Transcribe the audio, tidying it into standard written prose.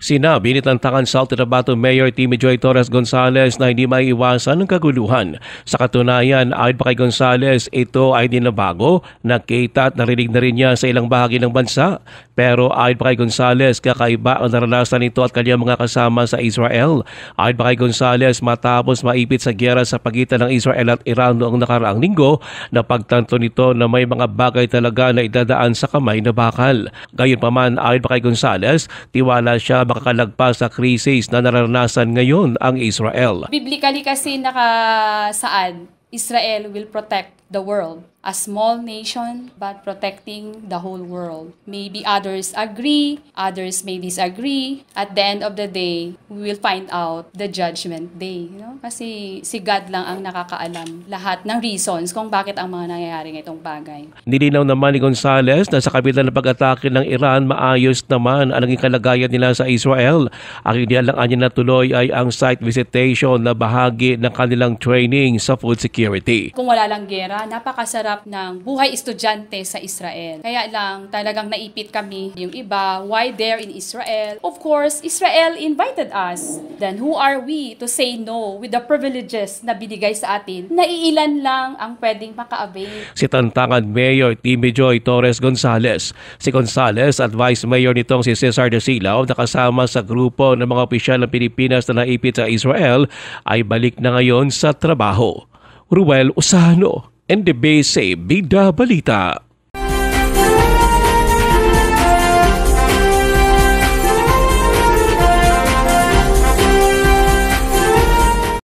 Sinabi ni Tantangan South Cotabato Mayor Timmy Joy Torres Gonzales na hindi maiiwasan ng kaguluhan. Sa katunayan, ayon pa kay Gonzales, ito ay di na bago, nakita at narinig na rin niya sa ilang bahagi ng bansa. Pero ayon pa kay Gonzales, kakaiba ang naranasan nito at kanyang mga kasama sa Israel. Ayon pa kay Gonzales, matapos maipit sa giyera sa pagitan ng Israel at Iran noong nakaraang linggo, napagtanto nito na may mga bagay talaga na idadaan sa kamay na bakal. Gayunpaman, ayon pa kay Gonzales, tiwala siya makakalagpas sa krisis na naranasan ngayon ang Israel. Biblically kasi nakasaad, Israel will protect the world. A small nation but protecting the whole world. Maybe others agree, others may disagree. At the end of the day, we will find out the judgment day. Kasi si God lang ang nakakaalam lahat ng reasons kung bakit ang mga nangyayari ng itong bagay. Nilinaw naman ni Gonzales na sa kabila ng pag-atake ng Iran, maayos naman ang naging kalagayan nila sa Israel. Ang inialang niya na tuloy ay ang site visitation na bahagi ng kanilang training sa food security. Kung wala lang gera, napakasarap ng buhay estudyante sa Israel. Kaya lang talagang naipit kami. Yung iba, why they're in Israel? Of course, Israel invited us. Then who are we to say no with the privileges na binigay sa atin? Naiilan lang ang pwedeng maka-avail. Si Tantangan Mayor Timmy Joy Torres Gonzales. Si Gonzales at Vice Mayor nitong si Cesar de Silao na kasama sa grupo ng mga opisyal ng Pilipinas na naipit sa Israel ay balik na ngayon sa trabaho. Ruel Usano, NDBC Bida Balita.